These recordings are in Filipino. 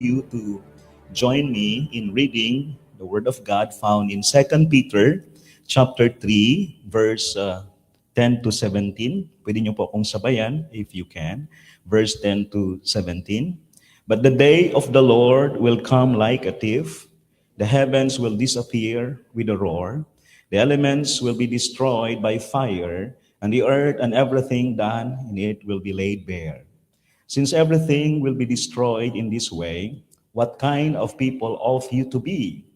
you to join me in reading the Word of God found in Second Peter chapter 3, verse 10 to 17. Pwede niyo po akong sabayan if you can. Verse 10 to 17. But the day of the Lord will come like a thief. The heavens will disappear with a roar. The elements will be destroyed by fire, and the earth and everything done in it will be laid bare. Since everything will be destroyed in this way, what kind of people ought you to be?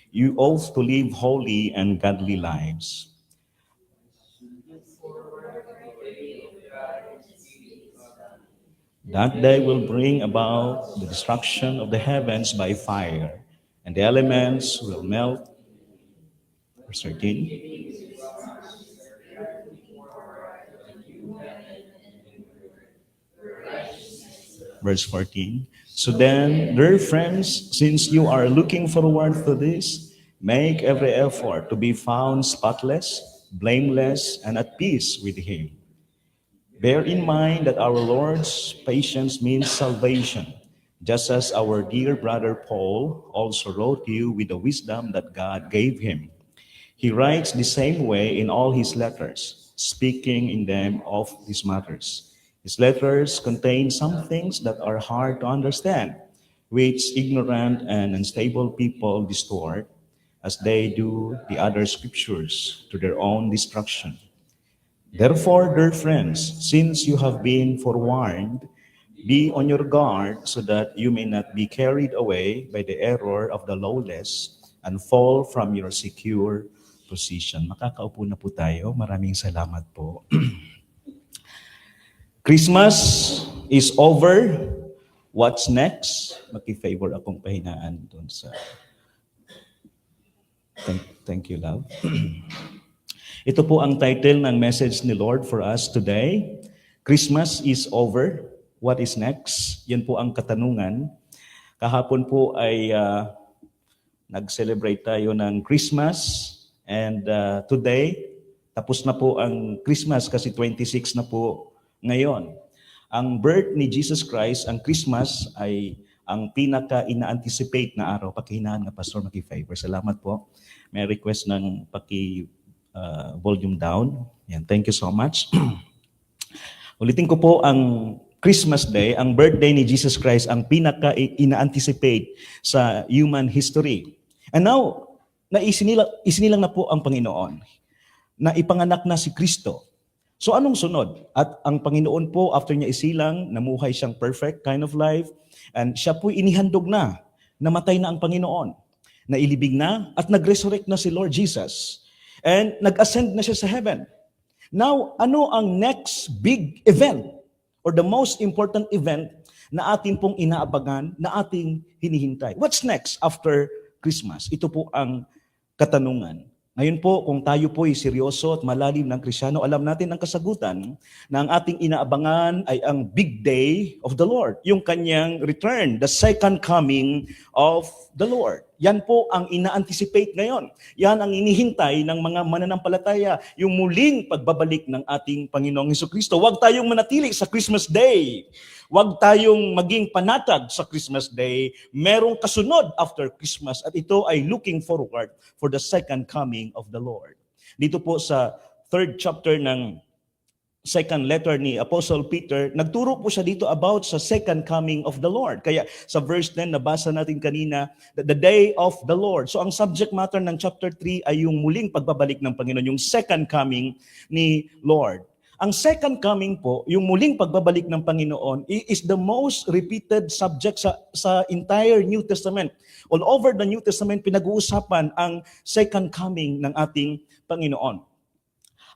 You ought to live holy and godly lives. That day will bring about the destruction of the heavens by fire, and the elements will melt. Verse 13. Verse 14. So then, dear friends, since you are looking forward to this, make every effort to be found spotless, blameless, and at peace with Him. Bear in mind that our Lord's patience means salvation, just as our dear brother Paul also wrote you with the wisdom that God gave him. He writes the same way in all his letters, speaking in them of these matters. His letters contain some things that are hard to understand, which ignorant and unstable people distort, as they do the other scriptures to their own destruction. Therefore, dear friends, since you have been forewarned, be on your guard so that you may not be carried away by the error of the lawless and fall from your secure position. Makakaupo na po tayo. Maraming salamat po. Christmas is over. What's next? Maki-favor akong pahinaan doon sa... Thank you, love. Ito po ang title ng message ni Lord for us today. Christmas is over. What is next? Yan po ang katanungan. Kahapon po ay nag-celebrate tayo ng Christmas. And today, tapos na po ang Christmas kasi 26 na po ngayon. Ang birth ni Jesus Christ, ang Christmas ay ang pinaka-ina-anticipate na araw. Pakihinaan nga, Pastor, maki-favor. Salamat po. May request ng volume down. Yan, thank you so much. Ulitin ko po ang Christmas Day, ang birthday ni Jesus Christ, ang pinaka-ina-anticipate sa human history. And now, isinilang na po ang Panginoon na ipanganak na si Kristo. So anong sunod? At ang Panginoon po, after niya isilang, namuhay siyang perfect kind of life, and siya po inihandog na, namatay na ang Panginoon, nailibing na, at nag-resurrect na si Lord Jesus. And nag-ascend na siya sa heaven. Now, ano ang next big event or the most important event na atin pong inaabangan, na ating hinihintay? What's next after Christmas? Ito po ang katanungan. Ngayon po, kung tayo po ay seryoso at malalim ng Kristiyano, alam natin ang kasagutan na ang ating inaabangan ay ang big day of the Lord, yung kanyang return, the second coming of the Lord. Yan po ang ina-anticipate ngayon. Yan ang inihintay ng mga mananampalataya, yung muling pagbabalik ng ating Panginoong Hesukristo. Huwag tayong manatili sa Christmas Day. Huwag tayong maging panatag sa Christmas Day. Merong kasunod after Christmas at ito ay looking forward for the second coming of the Lord. Dito po sa third chapter ng second letter ni Apostle Peter, nagturo po siya dito about sa second coming of the Lord. Kaya sa verse 10, nabasa natin kanina, the day of the Lord. So ang subject matter ng chapter 3 ay yung muling pagbabalik ng Panginoon, yung second coming ni Lord. Ang second coming po, yung muling pagbabalik ng Panginoon, is the most repeated subject sa entire New Testament. All over the New Testament, pinag-uusapan ang second coming ng ating Panginoon.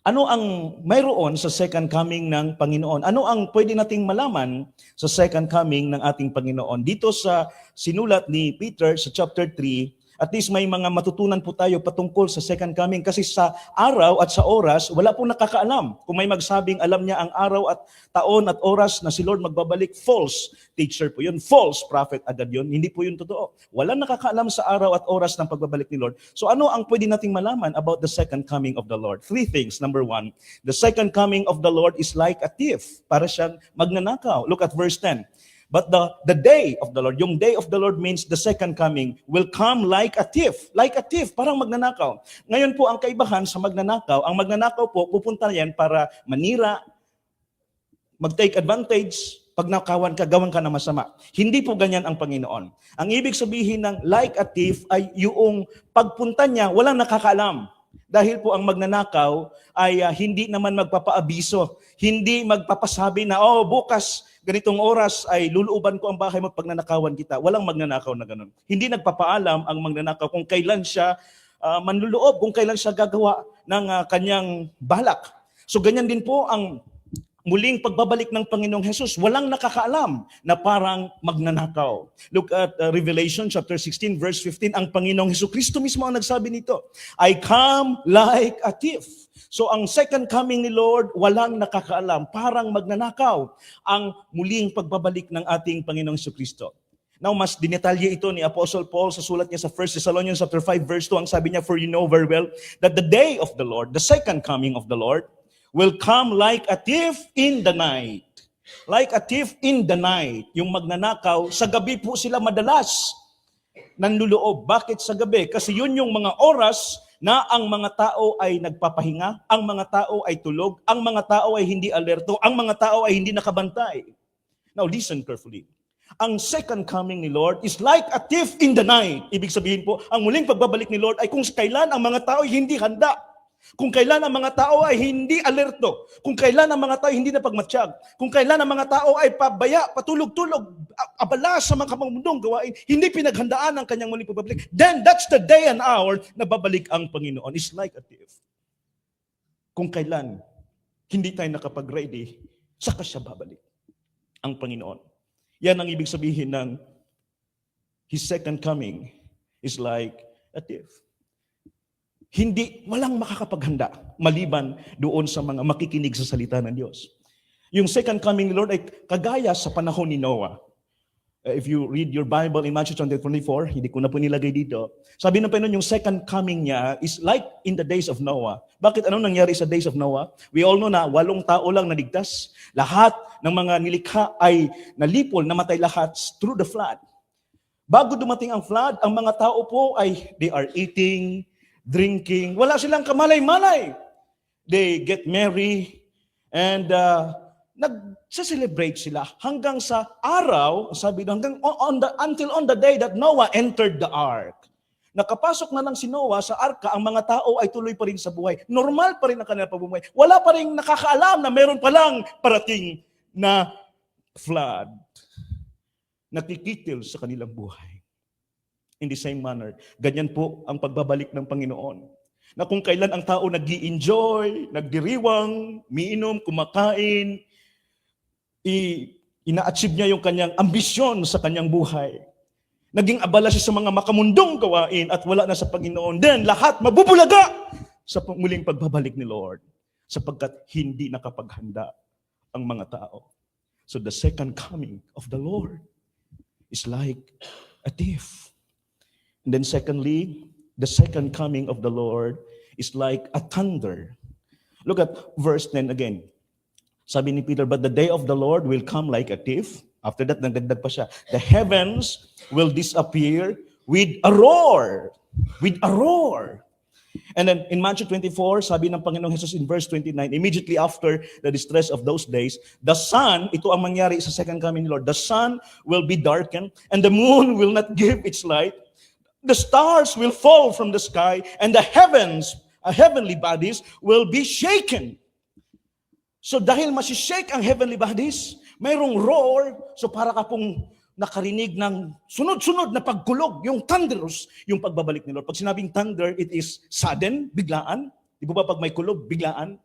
Ano ang mayroon sa second coming ng Panginoon? Ano ang pwede nating malaman sa second coming ng ating Panginoon? Dito sa sinulat ni Peter sa chapter 3, at least may mga matutunan po tayo patungkol sa second coming kasi sa araw at sa oras, wala pong nakakaalam. Kung may magsabing alam niya ang araw at taon at oras na si Lord magbabalik, false teacher po yun, false prophet agad yun, hindi po yun totoo. Walang nakakaalam sa araw at oras ng pagbabalik ni Lord. So ano ang pwede nating malaman about the second coming of the Lord? Three things. Number one, the second coming of the Lord is like a thief. Para siyang magnanakaw. Look at verse 10. But the day of the Lord, yung day of the Lord means the second coming, will come like a thief. Like a thief, parang magnanakaw. Ngayon po, ang kaibahan sa magnanakaw, ang magnanakaw po, pupunta yan para manira, mag-take advantage, pag nakawan ka, gawan ka na masama. Hindi po ganyan ang Panginoon. Ang ibig sabihin ng like a thief ay yung pagpunta niya, walang nakakaalam. Dahil po ang magnanakaw ay hindi naman magpapaabiso, hindi magpapasabi na, bukas, ganitong oras ay luluuban ko ang bahay mo pag nanakawan kita. Walang magnanakaw na ganun. Hindi nagpapaalam ang magnanakaw kung kailan siya manluloob, kung kailan siya gagawa ng kanyang balak. So ganyan din po ang muling pagbabalik ng Panginoong Jesus. Walang nakakaalam na parang magnanakaw. Look at Revelation chapter 16 verse 15. Ang Panginoong Jesucristo mismo ang nagsabi nito, I come like a thief. So ang second coming ni Lord, walang nakakaalam, parang magnanakaw ang muling pagbabalik ng ating Panginoong Jesucristo. Now, mas dinetalye ito ni Apostle Paul sa sulat niya sa 1 Thessalonians chapter 5 verse 2. Ang sabi niya, for you know very well that the day of the Lord, the second coming of the Lord, will come like a thief in the night. Like a thief in the night. Yung magnanakaw, sa gabi po sila madalas nanluloob. Bakit sa gabi? Kasi yun yung mga oras na ang mga tao ay nagpapahinga, ang mga tao ay tulog, ang mga tao ay hindi alerto, ang mga tao ay hindi nakabantay. Now listen carefully. Ang second coming ni Lord is like a thief in the night. Ibig sabihin po, ang muling pagbabalik ni Lord ay kung kailan ang mga tao ay hindi handa. Kung kailan ang mga tao ay hindi alerto, kung kailan ang mga tao ay hindi napagmatsyag, kung kailan ang mga tao ay pabaya, patulog-tulog, abala sa mga kamamundong gawain, hindi pinaghandaan ang kanyang muling pagbabalik, then that's the day and hour na babalik ang Panginoon. It's like a thief. Kung kailan hindi tayo nakapag-ready, saka siya babalik ang Panginoon. Yan ang ibig sabihin ng His second coming is like a thief. Walang makakapaghanda maliban doon sa mga makikinig sa salita ng Diyos. Yung second coming ni Lord ay kagaya sa panahon ni Noah. If you read your Bible in Matthew 24, hindi ko na po nilagay dito. Sabi ng Panginoon, yung second coming niya is like in the days of Noah. Bakit? Anong nangyari sa days of Noah? We all know na 8 tao lang naligtas. Lahat ng mga nilikha ay nalipol, namatay lahat through the flood. Bago dumating ang flood, ang mga tao po ay they are eating, drinking, wala silang kamalay-malay. They get merry and nagsa-celebrate sila hanggang sa araw, sabi doon, until on the day that Noah entered the ark. Nakapasok na lang si Noah sa arka, ang mga tao ay tuloy pa rin sa buhay. Normal pa rin ang kanilang pamumuhay. Wala pa rin nakakaalam na meron palang parating na flood. Nakikitil sa kanilang buhay. In the same manner, ganyan po ang pagbabalik ng Panginoon. Na kung kailan ang tao nag-i-enjoy, nagdiriwang, miinom, kumakain, ina-achieve niya yung kanyang ambisyon sa kanyang buhay. Naging abala siya sa mga makamundong gawain at wala na sa Panginoon. Then lahat mabubulaga sa muling pagbabalik ni Lord sapagkat hindi nakapaghanda ang mga tao. So the second coming of the Lord is like a thief. And then secondly, the second coming of the Lord is like a thunder. Look at verse 10 again. Sabi ni Peter, but the day of the Lord will come like a thief. After that, nagdagdag pa siya. The heavens will disappear with a roar. With a roar. And then in Matthew 24, sabi ng Panginoong Jesus in verse 29, immediately after the distress of those days, the sun, ito ang mangyari sa second coming ni Lord, the sun will be darkened and the moon will not give its light. The stars will fall from the sky and the heavenly bodies will be shaken. So dahil masishake ang heavenly bodies, mayroong roar, so para ka pong nakarinig ng sunod-sunod na pagkulog, yung thunderous, yung pagbabalik ni Lord. Pag sinabing thunder, it is sudden, biglaan. Di ba pag may kulog, biglaan?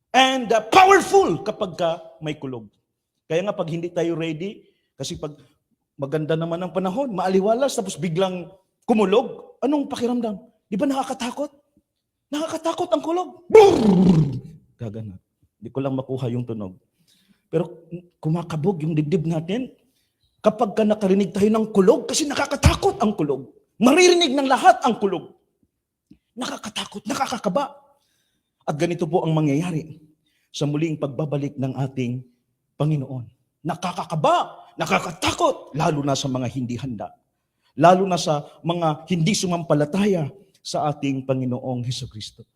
And powerful kapag may kulog. Kaya nga pag hindi tayo ready, kasi pag maganda naman ang panahon, maaliwalas, tapos biglang kumulog, anong pakiramdam? Di ba nakakatakot? Nakakatakot ang kulog. Gagana. Di ko lang makuha yung tunog. Pero kumakabog yung dibdib natin. Kapag ka nakarinig tayo ng kulog, kasi nakakatakot ang kulog. Maririnig ng lahat ang kulog. Nakakatakot, nakakakaba. At ganito po ang mangyayari sa muling pagbabalik ng ating Panginoon. Nakakakaba, nakakatakot, lalo na sa mga hindi handa. Lalo na sa mga hindi sumampalataya sa ating Panginoong Hesukristo.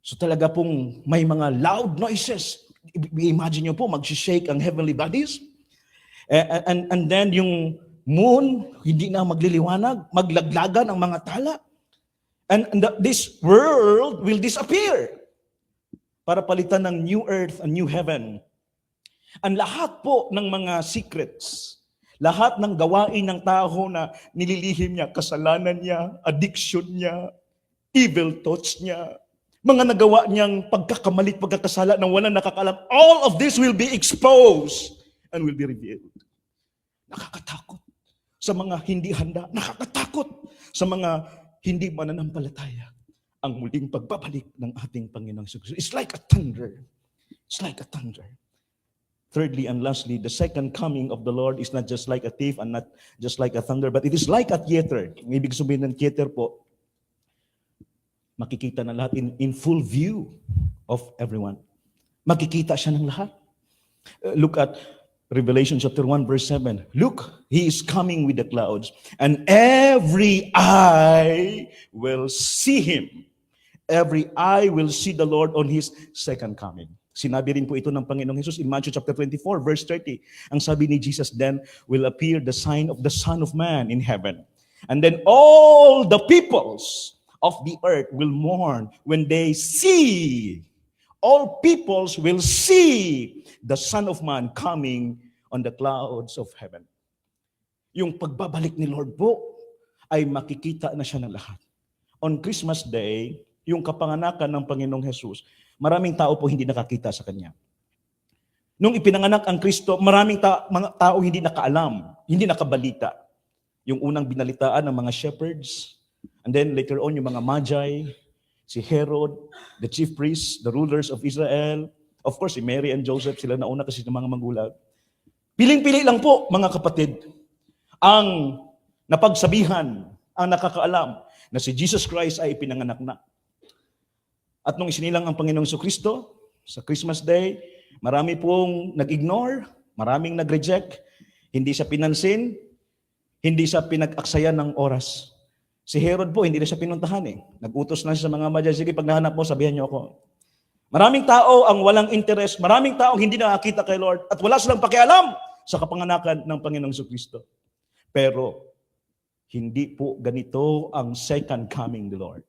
So talaga pong may mga loud noises. Imagine nyo po, mag-shake ang heavenly bodies. And then yung moon, hindi na magliliwanag, maglaglagan ang mga tala. And this world will disappear para palitan ng new earth and new heaven. Ang lahat po ng mga secrets, lahat ng gawain ng tao na nililihim niya, kasalanan niya, addiction niya, evil thoughts niya, mga nagawa niyang pagkakamalit, pagkakasala na walang nakakalam, all of this will be exposed and will be revealed. Nakakatakot sa mga hindi handa, nakakatakot sa mga hindi mananampalataya ang muling pagbabalik ng ating Panginoong Hesus. It's like a thunder. It's like a thunder. Thirdly and lastly, the second coming of the Lord is not just like a thief and not just like a thunder, but it is like a theater. Ang ibig sabihin ng theater po, makikita na lahat in full view of everyone. Makikita siya ng lahat. Look at Revelation chapter 1 verse 7. Look, He is coming with the clouds, and every eye will see Him. Every eye will see the Lord on His second coming. Sinabi rin po ito ng Panginoong Hesus in Matthew chapter 24 verse 30. Ang sabi ni Jesus, then will appear the sign of the Son of Man in heaven. And then all the peoples of the earth will mourn when they see, all peoples will see the Son of Man coming on the clouds of heaven. Yung pagbabalik ni Lord po ay makikita na siya ng lahat. On Christmas Day, yung kapanganakan ng Panginoong Hesus, maraming tao po hindi nakakita sa Kanya. Nung ipinanganak ang Kristo, maraming mga tao hindi nakaalam, hindi nakabalita. Yung unang binalitaan ng mga shepherds, and then later on yung mga magi, si Herod, the chief priests, the rulers of Israel, of course si Mary and Joseph, sila nauna kasi ng mga magulang. Piling-pili lang po mga kapatid, ang napagsabihan, ang nakakaalam na si Jesus Christ ay ipinanganak na. At nung isinilang ang Panginoong Jesucristo sa Christmas Day, marami pong nag-ignore, maraming nag-reject, hindi siya pinansin, hindi siya pinag-aksayan ng oras. Si Herod po, hindi na siya pinuntahan eh. Nag-utos na siya sa mga magi, sige pag nahanap mo, sabihan niyo ako. Maraming tao ang walang interest, maraming tao hindi nakakita kay Lord, at wala silang pakialam sa kapanganakan ng Panginoong Jesucristo. Pero, hindi po ganito ang second coming of the Lord.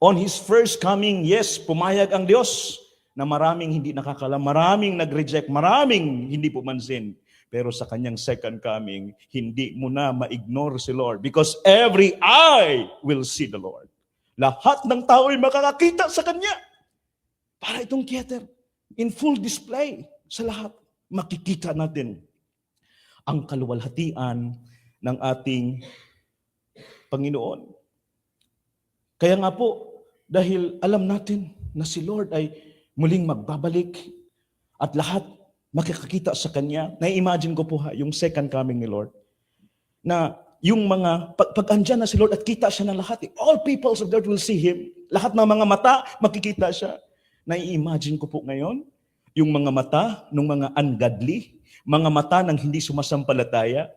On His first coming, yes, pumayag ang Diyos na maraming hindi nakakalam, maraming nag-reject, maraming hindi pumansin. Pero sa Kanyang second coming, hindi mo na ma-ignore si Lord because every eye will see the Lord. Lahat ng tao ay makakakita sa Kanya. Para itong theater, in full display sa lahat, makikita natin ang kaluwalhatian ng ating Panginoon. Kaya nga po, dahil alam natin na si Lord ay muling magbabalik at lahat makikita sa Kanya, na-imagine ko po yung second coming ni Lord, na yung mga, pag andyan na si Lord at kita siya ng lahat, all peoples of the earth will see Him. Lahat ng mga mata, makikita siya. Na-imagine ko po ngayon, yung mga mata ng mga ungodly, mga mata ng hindi sumasampalataya,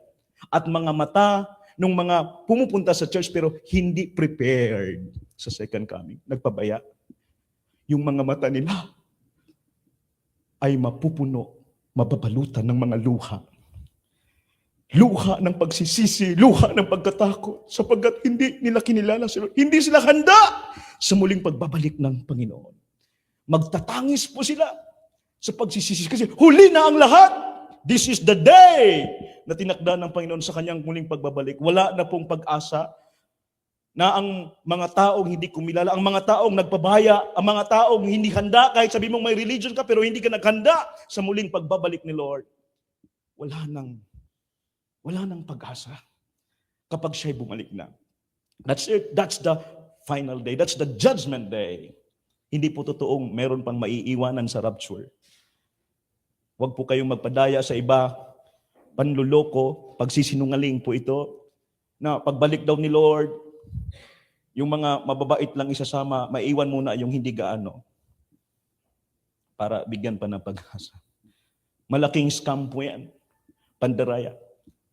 at mga mata ng mga pumupunta sa church pero hindi prepared sa second coming. Nagpabaya. Yung mga mata nila ay mapupuno, mababalutan ng mga luha. Luha ng pagsisisi, luha ng pagkatakot, sapagkat hindi nila kinilala si Lord. Hindi sila handa sa muling pagbabalik ng Panginoon. Magtatangis po sila sa pagsisisi kasi huli na ang lahat. This is the day na tinakda ng Panginoon sa Kanyang muling pagbabalik. Wala na pong pag-asa na ang mga taong hindi kumilala, ang mga taong nagpabaya, ang mga taong hindi handa, kahit sabi mong may religion ka pero hindi ka naghanda sa muling pagbabalik ni Lord. Wala nang pag-asa kapag siya'y bumalik na. That's it. That's the final day. That's the judgment day. Hindi po totoong meron pang maiiwanan sa rapture. Huwag po kayong magpadaya sa iba, panluloko, pagsisinungaling po ito, na pagbalik daw ni Lord, yung mga mababait lang isasama, maiwan muna yung hindi gaano para bigyan pa ng pag-asa. Malaking scam po yan. Pandaraya.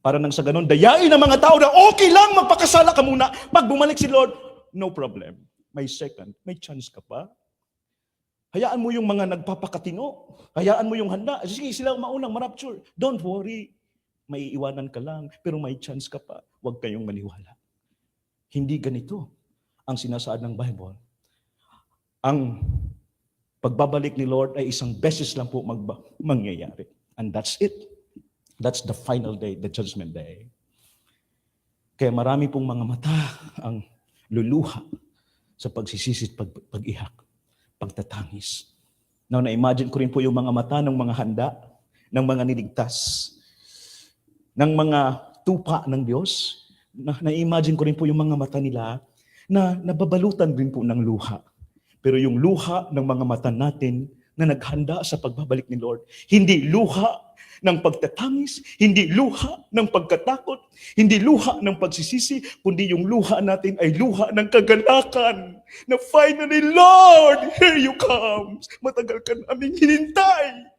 Para nang sa ganun, dayain ng mga tao na okay lang, magpakasala ka muna. Pag bumalik si Lord, no problem. May second, may chance ka pa. Hayaan mo yung mga nagpapakatino. Hayaan mo yung handa. Sige, sila maunang marapture. Don't worry. May iwanan ka lang, pero may chance ka pa. Huwag kayong maniwala. Hindi ganito ang sinasaad ng Bible. Ang pagbabalik ni Lord ay isang beses lang po mangyayari. And that's it. That's the final day, the judgment day. Kaya marami pong mga mata ang luluha sa pagsisisi at pag-ihak, pagtatangis. Now, na-imagine ko rin po yung mga mata ng mga handa, ng mga niligtas, ng mga tupa ng Diyos. Na-imagine ko rin po yung mga mata nila na nababalutan rin po ng luha. Pero yung luha ng mga mata natin na naghanda sa pagbabalik ni Lord, hindi luha ng pagtatangis, hindi luha ng pagkatakot, hindi luha ng pagsisisi, kundi yung luha natin ay luha ng kagalakan na finally, Lord, here you come. Matagal ka naming hinintay.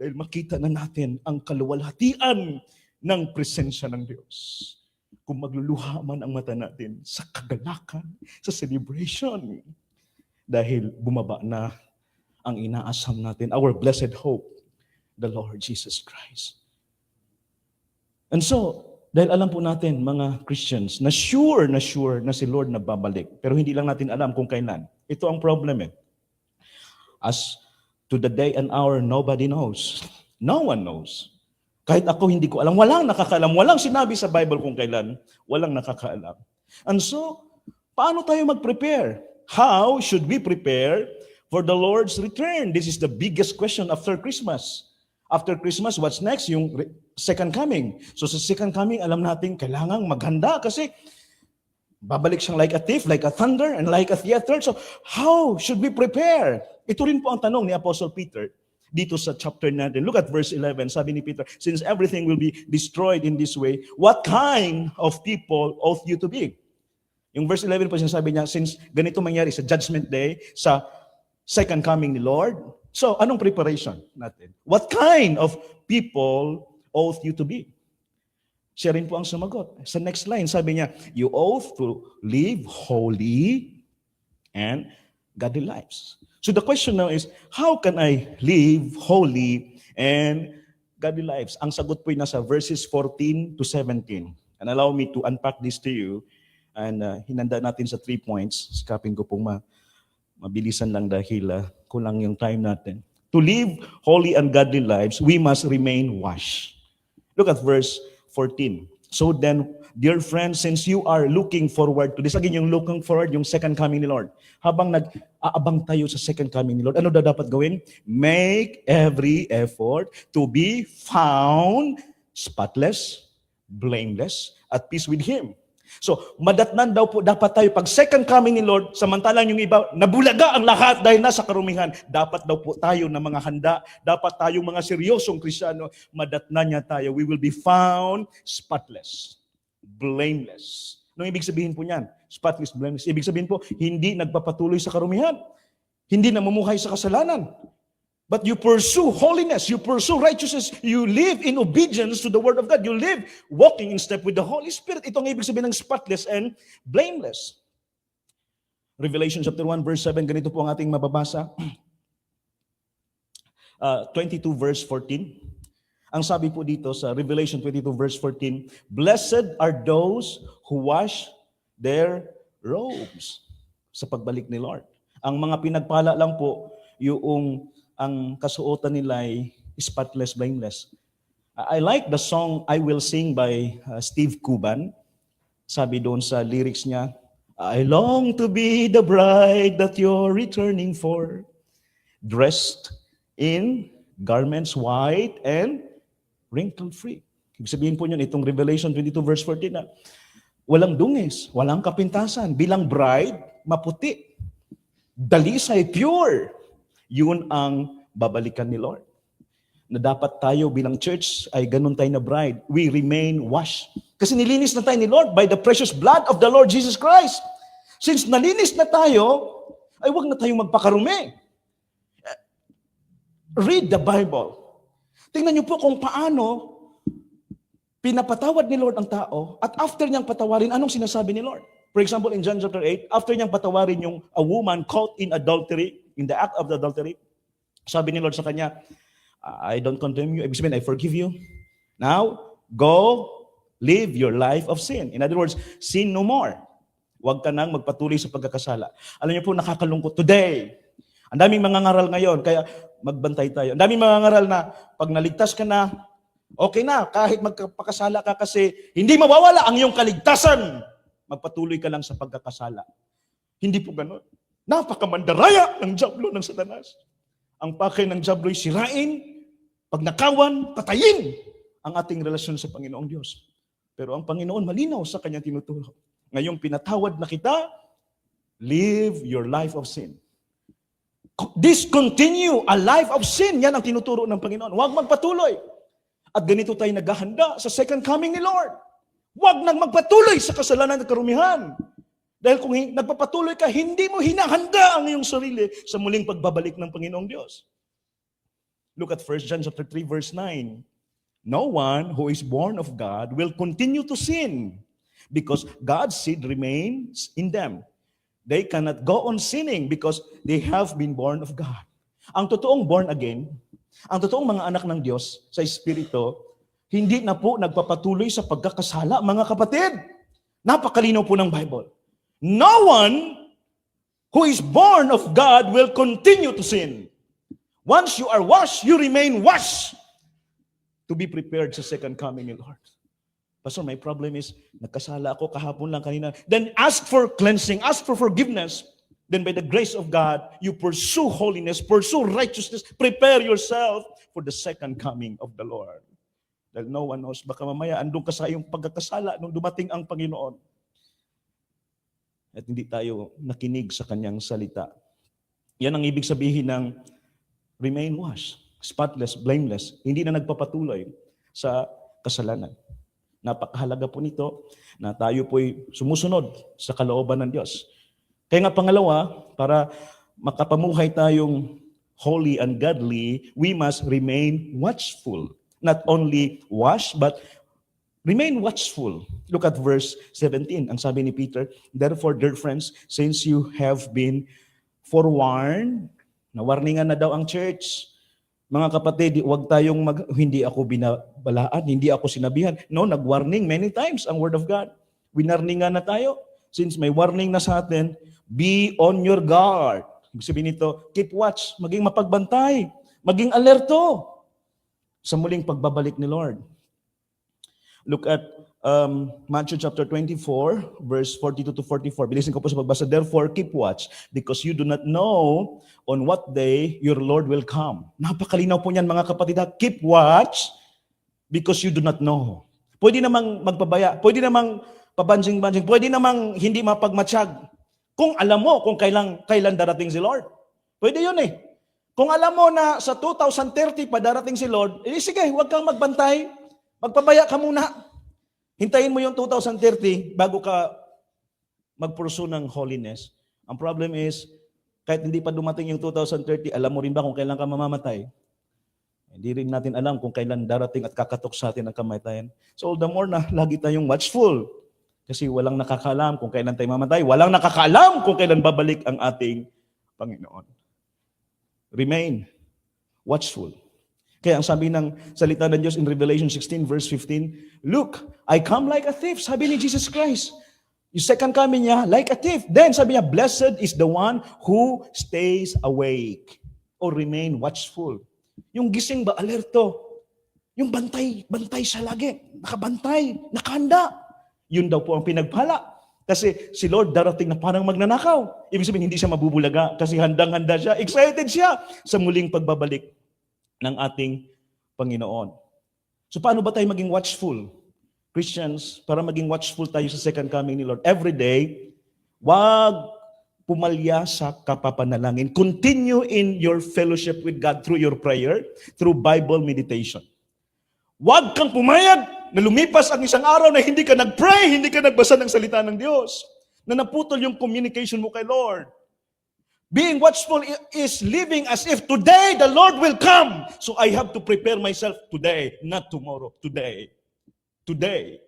Dahil makita na natin ang kaluwalhatian ng presensya ng Diyos. Kung magluluha man ang mata natin sa kagalakan, sa celebration, dahil bumaba na ang inaasam natin, our blessed hope, the Lord Jesus Christ. And so, dahil alam po natin, mga Christians, na sure na si Lord na babalik, pero hindi lang natin alam kung kailan. Ito ang problem eh. As to the day and hour, nobody knows. No one knows. Kahit ako hindi ko alam, walang nakakaalam, walang sinabi sa Bible kung kailan, walang nakakaalam. And so, paano tayo mag-prepare? How should we prepare for the Lord's return? This is the biggest question after Christmas. After Christmas, what's next? Yung second coming. So sa second coming, alam natin, kailangang maghanda kasi babalik siyang like a thief, like a thunder, and like a theater. So how should we prepare? Ito rin po ang tanong ni Apostle Peter dito sa chapter natin. Look at verse 11. Sabi ni Peter, since everything will be destroyed in this way, what kind of people ought you to be? Yung verse 11 po sinasabi niya, since ganito mangyari sa judgment day, sa second coming ni Lord, so, anong preparation natin? What kind of people ought you to be? Siya rin po ang sumagot. Sa next line, sabi niya, you ought to live holy and godly lives. So the question now is, how can I live holy and godly lives? Ang sagot po ay nasa verses 14 to 17. And allow me to unpack this to you. And hinanda natin sa 3 points. Sikapin ko pong mabilisan lang dahil kulang yung time natin. To live holy and godly lives, we must remain washed. Look at verse 14. So then, dear friends, since you are looking forward to this, again yung looking forward, yung second coming ni Lord. Habang nag-aabang tayo sa second coming ni Lord, ano dapat gawin? Make every effort to be found spotless, blameless, at peace with Him. So, madatnan daw po dapat tayo pag second coming ni Lord, samantalang yung iba, nabulaga ang lahat dahil nasa karumihan. Dapat daw po tayo na mga handa, dapat tayo mga seryosong Kristiyano, madatnan niya tayo. We will be found spotless, blameless. Anong ibig sabihin po niyan? Spotless, blameless. Ibig sabihin po, hindi nagpapatuloy sa karumihan. Hindi namumuhay sa kasalanan. But you pursue holiness, you pursue righteousness, you live in obedience to the Word of God. You live walking in step with the Holy Spirit. Ito ang ibig sabihin ng spotless and blameless. Revelation chapter 1 verse 7, ganito po ang ating mababasa. 22 verse 14. Ang sabi po dito sa Revelation 22 verse 14, blessed are those who wash their robes sa pagbalik ni Lord. Ang mga pinagpala lang po, yung ang kasuotan nila ay spotless, blameless. I like the song I Will Sing by Steve Cuban. Sabi doon sa lyrics niya, I long to be the bride that you're returning for, dressed in garments white and wrinkle-free. Ibig sabihin po niyan, itong Revelation 22 verse 14 na walang dungis, walang kapintasan, bilang bride, maputi, dalisay, pure. Yun ang babalikan ni Lord. Na dapat tayo bilang church ay ganun tayo na bride. We remain washed. Kasi nilinis na tayo ni Lord by the precious blood of the Lord Jesus Christ. Since nalinis na tayo, ay huwag na tayong magpakarumi. Read the Bible. Tingnan niyo po kung paano pinapatawad ni Lord ang tao, at after niyang patawarin, anong sinasabi ni Lord? For example, in John chapter 8, after niyang patawarin yung a woman caught in adultery, in the act of the adultery, sabi ni Lord sa kanya, I don't condemn you, ibig sabihin, I forgive you. Now, go live your life of sin. In other words, sin no more. Huwag ka nang magpatuloy sa pagkakasala. Alam niyo po, nakakalungkot. Today, ang daming mga ngaral ngayon, kaya magbantay tayo. Ang daming mga ngaral na pag naligtas ka na, okay na, kahit magpakasala ka kasi hindi mawawala ang iyong kaligtasan. Magpatuloy ka lang sa pagkakasala. Hindi po ganun. Napakamandaraya ng diablo ng Satanas. Ang pakay ng diablo ay sirain, pagnakawan, patayin ang ating relasyon sa Panginoong Diyos. Pero ang Panginoon malinaw sa kanyang tinuturo. Ngayong pinatawad na kita, live your life of sin. Discontinue a life of sin. Yan ang tinuturo ng Panginoon. Huwag magpatuloy. At ganito tayo naghahanda sa second coming ni Lord. Huwag nang magpatuloy sa kasalanan at karumihan. Dahil kung nagpapatuloy ka, hindi mo hinahanda ang iyong sarili sa muling pagbabalik ng Panginoong Diyos. Look at 1 John chapter 3 verse 9. No one who is born of God will continue to sin because God's seed remains in them. They cannot go on sinning because they have been born of God. Ang totoong born again, ang totoong mga anak ng Diyos sa Espiritu, hindi na po nagpapatuloy sa pagkakasala, mga kapatid. Napakalinaw po ng Bible. No one who is born of God will continue to sin. Once you are washed, you remain washed to be prepared sa second coming ni Lord. Pastor, my problem is, nagkasala ako kahapon lang kanina. Then ask for cleansing, ask for forgiveness. Then by the grace of God, you pursue holiness, pursue righteousness, prepare yourself for the second coming of the Lord. Dahil no one knows, baka mamaya andun ka sa iyong pagkakasala nung dumating ang Panginoon. At hindi tayo nakinig sa kanyang salita. Yan ang ibig sabihin ng remain washed, spotless, blameless, hindi na nagpapatuloy sa kasalanan. Napakahalaga po nito na tayo po'y sumusunod sa kalooban ng Diyos. Kaya nga pangalawa, para makapamuhay tayong holy and godly, we must remain watchful. Not only watch, but remain watchful. Look at verse 17. Ang sabi ni Peter, therefore, dear friends, since you have been forewarned, nawarningan na daw ang church, mga kapatid, huwag tayong hindi ako binabalaan, hindi ako sinabihan. No, nag-warning many times ang Word of God. Winarningan na tayo. Since may warning na sa atin, be on your guard. Ibig sabihin nito, keep watch, maging mapagbantay, maging alerto sa muling pagbabalik ni Lord. Look at Matthew chapter 24, verse 42 to 44. Bilisin ko po sa pagbasa. Therefore, keep watch, because you do not know on what day your Lord will come. Napakalinaw po niyan, mga kapatid. Keep watch, because you do not know. Pwede namang magpabaya, pwede namang pabanjing-banjing, pwede namang hindi mapagmatsyag. Kung alam mo kung kailan darating si Lord. Pwede yun eh. Kung alam mo na sa 2030 pa darating si Lord, sige, huwag kang magbantay. Magpabaya ka muna. Hintayin mo yung 2030 bago ka magpursue ng holiness. Ang problem is, kahit hindi pa dumating yung 2030, alam mo rin ba kung kailan ka mamamatay? Hindi rin natin alam kung kailan darating at kakatok sa atin ang kamatayan. So all the more na lagi tayong watchful. Kasi walang nakakaalam kung kailan tayo mamatay. Walang nakakaalam kung kailan babalik ang ating Panginoon. Remain watchful. Kaya ang sabi ng salita ng Diyos in Revelation 16 verse 15, look, I come like a thief. Sabi ni Jesus Christ. Yung second coming niya, like a thief. Then sabi niya, blessed is the one who stays awake or remain watchful. Yung gising ba, alerto. Yung bantay siya lagi. Nakabantay, nakahanda. Yun daw po ang pinagpala. Kasi si Lord darating na parang magnanakaw. Ibig sabihin, hindi siya mabubulaga kasi handang-handa siya. Excited siya sa muling pagbabalik ng ating Panginoon. So paano ba tayo maging watchful? Christians, para maging watchful tayo sa second coming ni Lord. Every day, wag pumalya sa kapapanalangin. Continue in your fellowship with God through your prayer, through Bible meditation. Wag kang pumayag na lumipas ang isang araw na hindi ka nag-pray, hindi ka nagbasa ng salita ng Diyos, na naputol yung communication mo kay Lord. Being watchful is living as if today the Lord will come. So I have to prepare myself today, not tomorrow, today. today.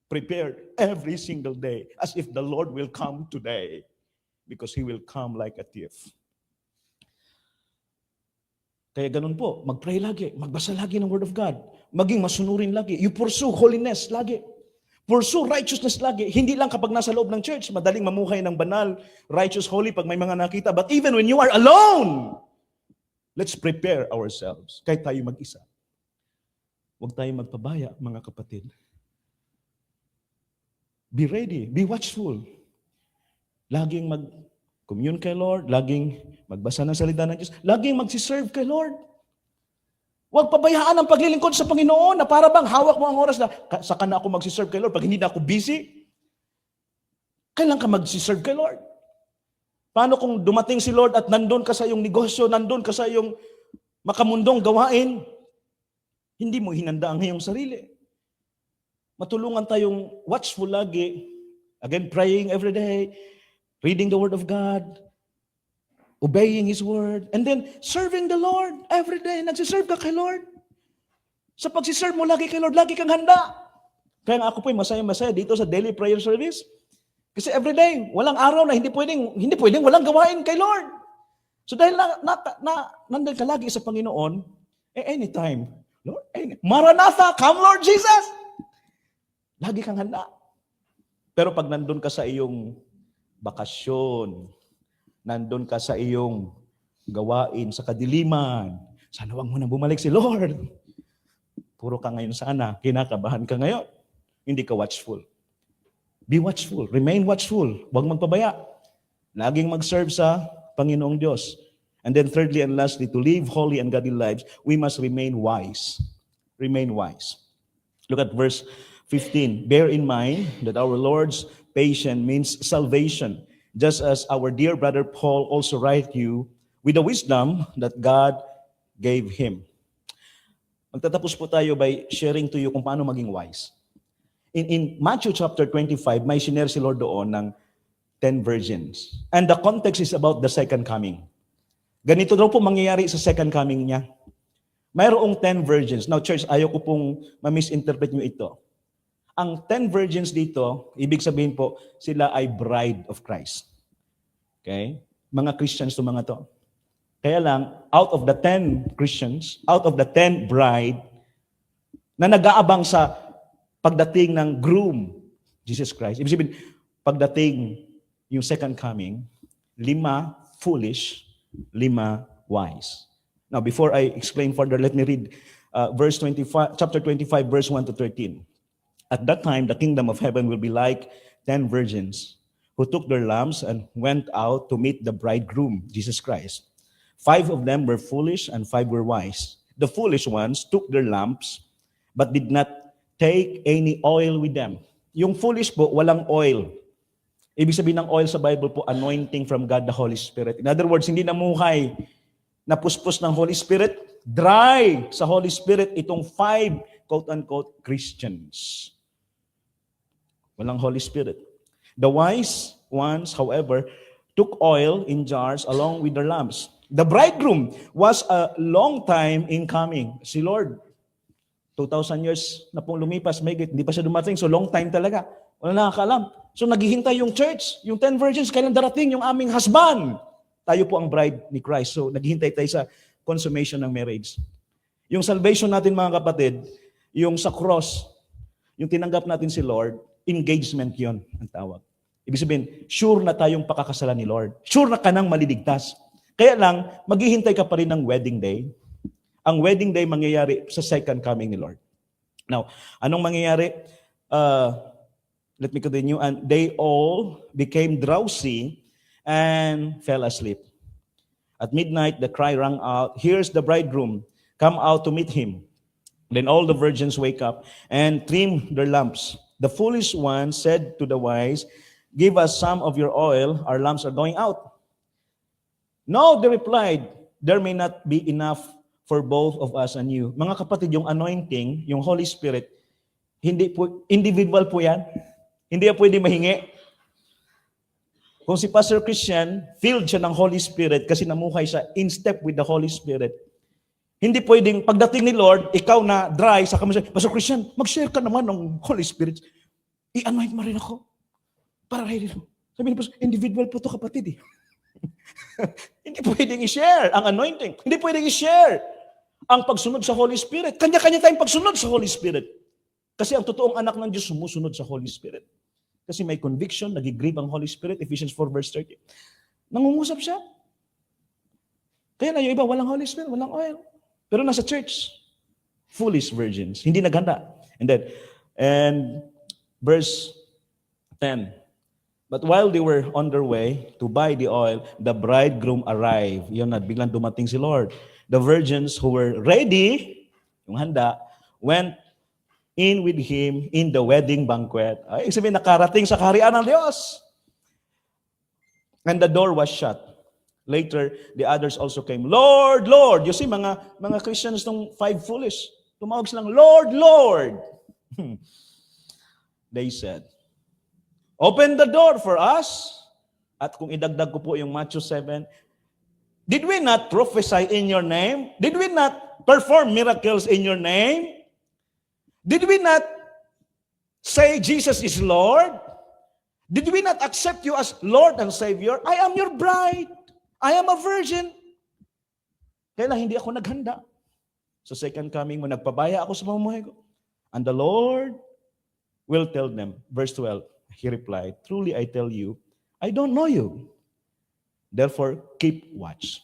Prepare every single day as if the Lord will come today because He will come like a thief. Kaya ganun po, mag-pray lagi, magbasa lagi ng Word of God, maging masunurin lagi, you pursue holiness lagi, pursue righteousness lagi. Hindi lang kapag nasa loob ng church, madaling mamuhay ng banal, righteous, holy pag may mga nakita, but even when you are alone, let's prepare ourselves. Kahit tayo mag-isa. Huwag tayo magpabaya, mga kapatid. Be ready, be watchful. Laging mag-commune kay Lord, laging magbasa ng salita ng Diyos, laging magsiserve kay Lord. Huwag pabayaan ang paglilingkod sa Panginoon na para bang hawak mo ang oras na saka na ako magsiserve kay Lord pag hindi na ako busy. Kailan ka magsiserve kay Lord? Paano kung dumating si Lord at nandun ka sa iyong negosyo, nandun ka sa iyong makamundong gawain, hindi mo hinanda ang iyong sarili. Matulungan tayong watchful lagi. Again, praying every day, reading the Word of God, obeying His Word, and then serving the Lord every day. Nagsiserve ka kay Lord. Sa pagsiserve mo lagi kay Lord, lagi kang handa. Kaya nga ako po'y masaya-masaya dito sa daily prayer service. Kasi every day, walang araw na hindi pwedeng walang gawain kay Lord. So dahil nandun ka lagi sa Panginoon, anytime, Lord, Maranatha, come Lord Jesus! Lagi kang handa. Pero pag nandun ka sa iyong bakasyon, nandun ka sa iyong gawain, sa kadiliman, sana wag mo na bumalik si Lord. Puro ka ngayon sana, kinakabahan ka ngayon. Hindi ka watchful. Be watchful, remain watchful, huwag magpabaya. Laging mag-serve sa Panginoong Diyos. And then thirdly and lastly, to live holy and godly lives, we must remain wise. Remain wise. Look at verse 15. Bear in mind that our Lord's patience means salvation, just as our dear brother Paul also write you with the wisdom that God gave him. Magtatapos po tayo by sharing to you kung paano maging wise. In Matthew chapter 25, may sinare si Lord doon ng 10 virgins. And the context is about the second coming. Ganito daw po mangyayari sa second coming niya. Mayroong 10 virgins. Now church, ayaw ko pong ma-misinterpret nyo ito. Ang 10 virgins dito, ibig sabihin po, sila ay bride of Christ. Okay? Mga Christians to mga to. Kaya lang, out of the 10 Christians, out of the 10 bride, na nag-aabang sa pagdating ng groom, Jesus Christ. Ibig sabihin, pagdating yung second coming, 5 foolish, 5 wise. Now, before I explain further, let me read chapter 25, verse 1 to 13. At that time, the kingdom of heaven will be like 10 virgins who took their lamps and went out to meet the bridegroom, Jesus Christ. 5 of them were foolish and 5 were wise. The foolish ones took their lamps but did not take any oil with them. Yung foolish po, walang oil. Ibig sabihin ng oil sa Bible po, anointing from God the Holy Spirit. In other words, hindi namuhay na puspos ng Holy Spirit, dry sa Holy Spirit itong 5 quote-unquote Christians. Walang Holy Spirit. The wise ones, however, took oil in jars along with their lamps. The bridegroom was a long time in coming. Si Lord, 2,000 years na pong lumipas, hindi pa siya dumating, so long time talaga. Wala nakakaalam. So naghihintay yung church, yung 10 virgins, kailan darating yung aming husband? Tayo po ang bride ni Christ. So naghihintay tayo sa consummation ng marriage. Yung salvation natin mga kapatid, yung sa cross, yung tinanggap natin si Lord, engagement yon ang tawag. Ibig sabihin, sure na tayong pakakasalan ni Lord. Sure na ka nang maliligtas. Kaya lang, maghihintay ka pa rin ng wedding day. Ang wedding day mangyayari sa second coming ni Lord. Now, anong mangyayari? Let me continue. And they all became drowsy and fell asleep. At midnight, the cry rang out, "Here's the bridegroom. Come out to meet him." Then all the virgins wake up and trim their lamps. The foolish one said to the wise, "Give us some of your oil. Our lamps are going out." "No," they replied, "there may not be enough for both of us and you." Mga kapatid, yung anointing, yung Holy Spirit, hindi po, individual po yan. Hindi yan pwede mahingi. Kung si Pastor Christian, filled siya ng Holy Spirit kasi namuhay siya in step with the Holy Spirit, Hindi pwedeng pagdating ni Lord, ikaw na dry, sa mo siya, Pastor Christian, mag-share ka naman ng Holy Spirit. I-anoint mo rin ako. Para rin mo. Sabi ni Pastor, individual po to kapatid eh. Hindi pwedeng i-share ang anointing. Hindi pwedeng i-share ang pagsunod sa Holy Spirit. Kanya-kanya tayong pagsunod sa Holy Spirit. Kasi ang totoong anak ng Diyos sumusunod sa Holy Spirit. Kasi may conviction, nag-grieve ang Holy Spirit, Ephesians 4 verse 30. Nangungusap siya. Kaya na yung iba, walang Holy Spirit, walang oil. Pero nasa church, foolish virgins, hindi naghanda. And verse 10, but while they were on their way to buy the oil, the bridegroom arrived. Yun na, biglang dumating si Lord. The virgins who were ready, yung handa, went in with him in the wedding banquet. Ay, sabihin, nakarating sa kaharian ng Diyos. And the door was shut. Later, the others also came, Lord, Lord. You see, mga Christians nung five foolish, tumawag silang, Lord, Lord. They said, open the door for us. At kung idagdag ko po yung Matthew 7, did we not prophesy in your name? Did we not perform miracles in your name? Did we not say Jesus is Lord? Did we not accept you as Lord and Savior? I am your bride. I am a virgin. Kaya lang, hindi ako naghanda. Sa second coming mo, nagpabaya ako sa pamumuhay ko. And the Lord will tell them, verse 12, he replied, truly I tell you, I don't know you. Therefore, keep watch,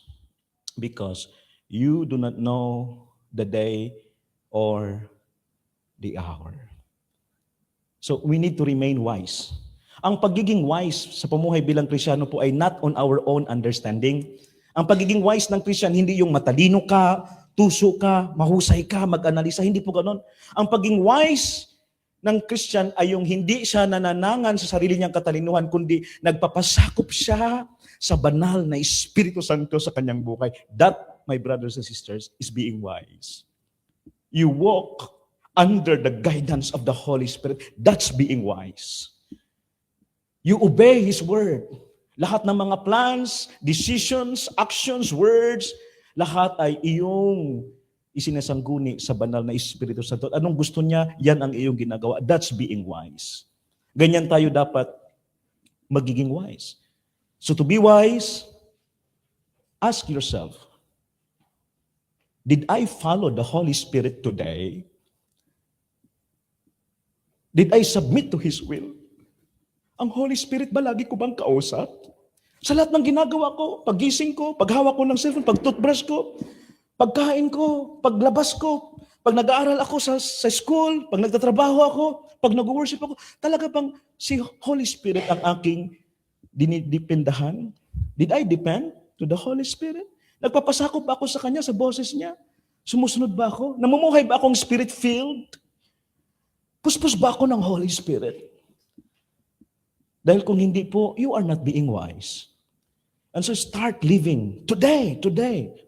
because you do not know the day or the hour. So, we need to remain wise. Ang pagiging wise sa pamuhay bilang Kristiyano po ay not on our own understanding. Ang pagiging wise ng Kristiyano, hindi yung matalino ka, tuso ka, mahusay ka, mag-analisa. Hindi po ganon. Ang pagiging wise ng Christian ay yung hindi siya nananangan sa sarili niyang katalinuhan, kundi nagpapasakop siya sa banal na Espiritu Santo sa kanyang buhay. That, my brothers and sisters, is being wise. You walk under the guidance of the Holy Spirit. That's being wise. You obey His word. Lahat ng mga plans, decisions, actions, words, lahat ay iyong isinasangguni sa banal na Espiritu Santo. Anong gusto niya, yan ang iyong ginagawa. That's being wise. Ganyan tayo dapat magiging wise. So to be wise, ask yourself, did I follow the Holy Spirit today? Did I submit to His will? Ang Holy Spirit ba lagi ko bang kausap? Sa lahat ng ginagawa ko, pagising ko, paghawak ko ng cellphone, pag-toothbrush ko, pagkain ko, paglabas ko, pag nag-aaral ako sa school, pag nagtatrabaho ako, pag nag-worship ako, talaga bang si Holy Spirit ang aking dinidependahan? Did I depend to the Holy Spirit? Nagpapasakop ba ako sa Kanya, sa boses Niya? Sumusunod ba ako? Namumuhay ba akong Spirit-filled? Puspos ba ako ng Holy Spirit? Dahil kung hindi po, you are not being wise. And so start living today,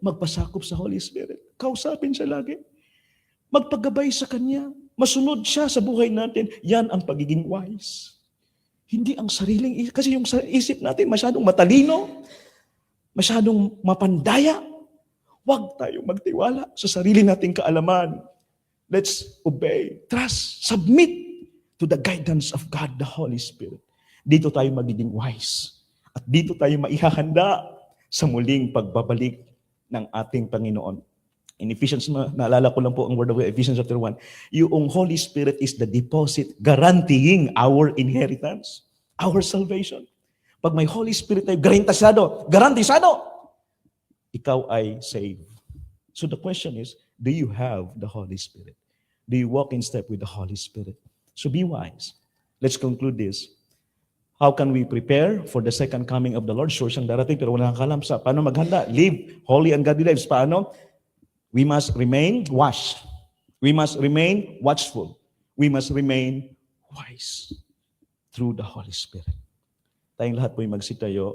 magpasakop sa Holy Spirit. Kausapin siya lagi. Magpagabay sa Kanya. Masunod siya sa buhay natin. Yan ang pagiging wise. Hindi ang sariling isip. Kasi yung isip natin masyadong matalino, masyadong mapandaya. Huwag tayong magtiwala sa sarili nating kaalaman. Let's obey, trust, submit to the guidance of God, the Holy Spirit. Dito tayo magiging wise. At dito tayo maihahanda sa muling pagbabalik ng ating Panginoon. In Ephesians, naalala ko lang po ang word of God, Ephesians chapter 1, yung Holy Spirit is the deposit guaranteeing our inheritance, our salvation. Pag may Holy Spirit tayo, garantisado, ikaw ay saved. So the question is, do you have the Holy Spirit? Do you walk in step with the Holy Spirit? So be wise. Let's conclude this. How can we prepare for the second coming of the Lord? Sure siyang darating, pero wala kang kalamsa. Paano maghanda? Live holy and godly lives. Paano? We must remain washed. We must remain watchful. We must remain wise through the Holy Spirit. Tayong lahat po yung magsitayo.